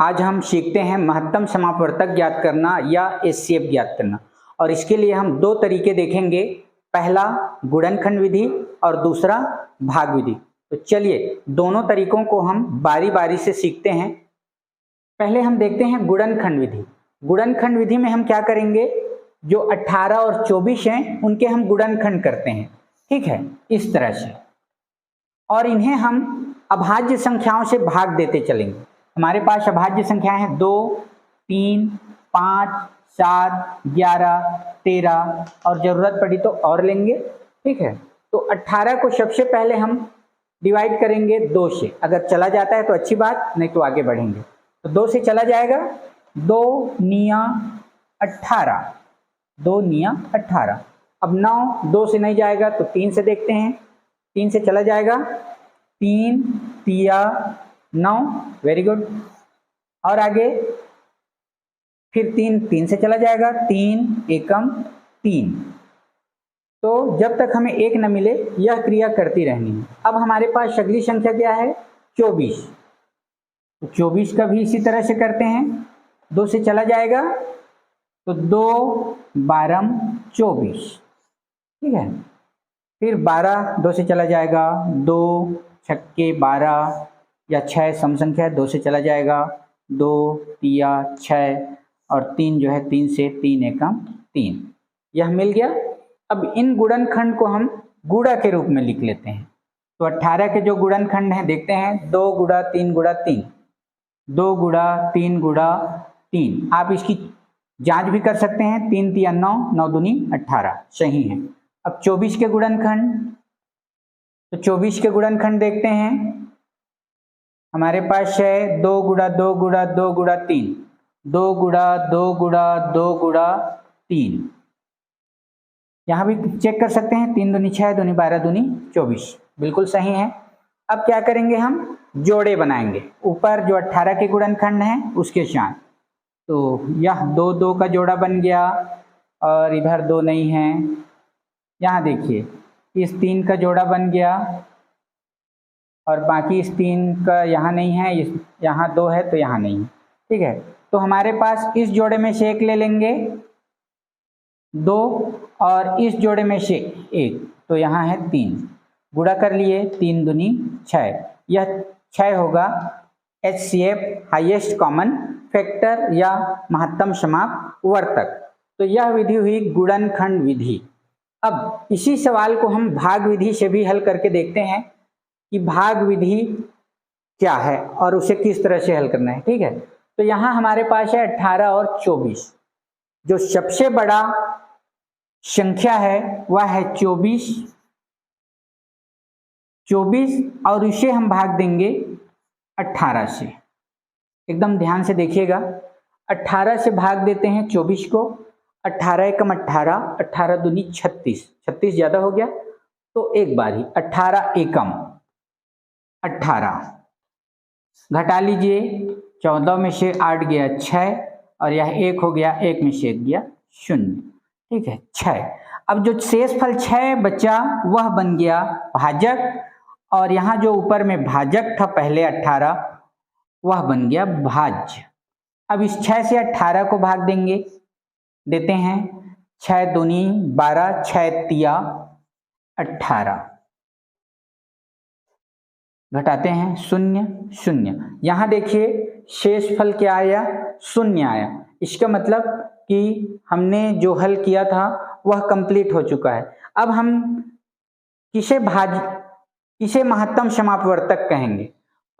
आज हम सीखते हैं महत्तम समापवर्तक ज्ञात करना या एचसीएफ ज्ञात करना। और इसके लिए हम दो तरीके देखेंगे, पहला गुणनखंड विधि और दूसरा भाग विधि। तो चलिए दोनों तरीकों को हम बारी बारी से सीखते हैं। पहले हम देखते हैं गुणनखंड विधि। गुणनखंड विधि में हम क्या करेंगे, जो 18 और 24 हैं उनके हम गुणनखंड करते हैं, ठीक है, इस तरह से, और इन्हें हम अभाज्य संख्याओं से भाग देते चलेंगे। हमारे पास अभाज्य संख्याएं हैं 2, 3, 5, 7, 11, 13 और जरूरत पड़ी तो और लेंगे, ठीक है। तो 18 को सबसे पहले हम डिवाइड करेंगे 2 से, अगर चला जाता है तो अच्छी बात, नहीं तो आगे बढ़ेंगे। तो 2 से चला जाएगा, 2 निया 18, 2 निया 18। अब 9 2 से नहीं जाएगा तो 3 से देखते हैं, 3 से चला जाएगा, 3 तिया 9, वेरी गुड। और आगे फिर 3 से चला जाएगा, 3 एकम 3। तो जब तक हमें 1 न मिले यह क्रिया करती रहनी है। अब हमारे पास अगली संख्या क्या है, 24। तो 24 का भी इसी तरह से करते हैं, 2 से चला जाएगा तो 2 12 24, ठीक है। फिर 12 2 से चला जाएगा, 2 छक्के 12 या 6 सम संख्या है, 2 से चला जाएगा, 2 तिया 6 और 3 जो है 3 से 3 एकम 3, यह मिल गया। अब इन गुणनखंड को हम गुणा के रूप में लिख लेते हैं। तो 18 के जो गुणनखंड हैं देखते हैं, 2 गुणा 3 गुणा 3, 2 गुणा 3 गुणा 3। आप इसकी जांच भी कर सकते हैं, 3 तिया 9, 9 दूनी 18, सही है। अब 24 के गुणनखंड, तो 24 के गुणनखंड देखते हैं, हमारे पास है 2 गुणा 2 गुणा 2 गुणा 3, 2 गुणा 2 गुणा 2 गुणा 3। यहाँ भी चेक कर सकते हैं, 3 दूनी 6, दूनी 12, दूनी 24, बिल्कुल सही है। अब क्या करेंगे, हम जोड़े बनाएंगे ऊपर जो 18 के गुणनखंड हैं उसके साथ। तो यह 2 2 का जोड़ा बन गया और इधर 2 नहीं है। यहाँ देखिए इस 3 का जोड़ा बन गया और बाकी इस 3 का यहाँ नहीं है, इस यहाँ 2 है तो यहाँ नहीं है, ठीक है। तो हमारे पास इस जोड़े में से 1 ले लेंगे, 2, और इस जोड़े में से 1, तो यहाँ है 3। गुणा कर लिए, 3 दूनी 6, यह 6 होगा एचसीएफ हाईएस्ट कॉमन फैक्टर या महत्तम समापवर्तक। तो यह विधि हुई गुणनखंड विधि। अब इसी सवाल को हम भाग विधि से भी हल करके देखते हैं कि भाग विधि क्या है और उसे किस तरह से हल करना है, ठीक है। तो यहाँ हमारे पास है 18 और 24, जो सबसे बड़ा संख्या है वह है 24, और इसे हम भाग देंगे 18 से। एकदम ध्यान से देखिएगा, 18 से भाग देते हैं 24 को, 18 एकम 18, 18 दूनी 36, 36 ज्यादा हो गया तो एक बार ही 18 एकम 18, घटा लीजिए, 14 में से 8 गया 6 और यह 1 हो गया, 1 में से 1 गया 0, ठीक है 6। अब जो शेषफल 6 बचा वह बन गया भाजक, और यहाँ जो ऊपर में भाजक था पहले 18 वह बन गया भाज्य। अब इस 6 से 18 को भाग देंगे, देते हैं, 6 दूनी 12, 6 तिया 18, घटाते हैं 0 0। यहाँ देखिए शेषफल क्या आया, 0 आया। इसका मतलब कि हमने जो हल किया था वह कंप्लीट हो चुका है। अब हम किसे महत्तम समापवर्तक कहेंगे।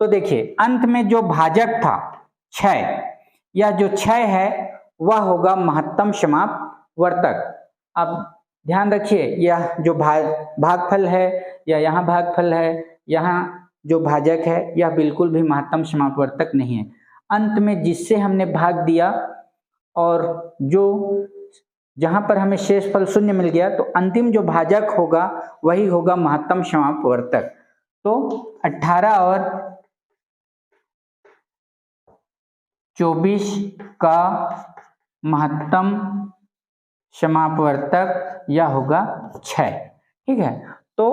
तो देखिए अंत में जो भाजक था 6, यह जो 6 है वह होगा महत्तम समापवर्तक। अब ध्यान रखिए, यह जो भागफल है या यहाँ भागफल है, यहाँ जो भाजक है यह बिल्कुल भी महत्तम समापवर्तक नहीं है। अंत में जिससे हमने भाग दिया और जो जहां पर हमें शेषफल 0 मिल गया, तो अंतिम जो भाजक होगा वही होगा महत्तम समापवर्तक। तो 18 और 24 का महत्तम समापवर्तक यह होगा 6, ठीक है। तो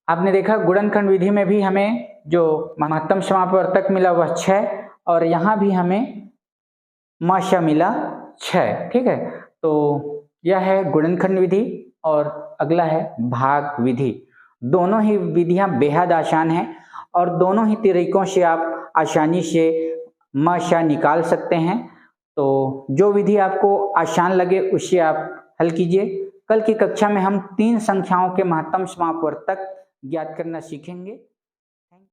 आपने देखा गुणनखंड विधि में भी हमें जो महत्तम समापवर्तक मिला वह 6 और यहाँ भी हमें माशा मिला 6। ठीक है, तो यह है गुणनखंड विधि और अगला है भाग विधि। दोनों ही विधियां बेहद आसान हैं और दोनों ही तरीकों से आप आसानी से माशा निकाल सकते हैं। तो जो विधि आपको आसान लगे उससे आप हल कीजिए। कल की कक्षा में हम 3 संख्याओं के महत्तम समापवर्तक ज्ञात करना सीखेंगे।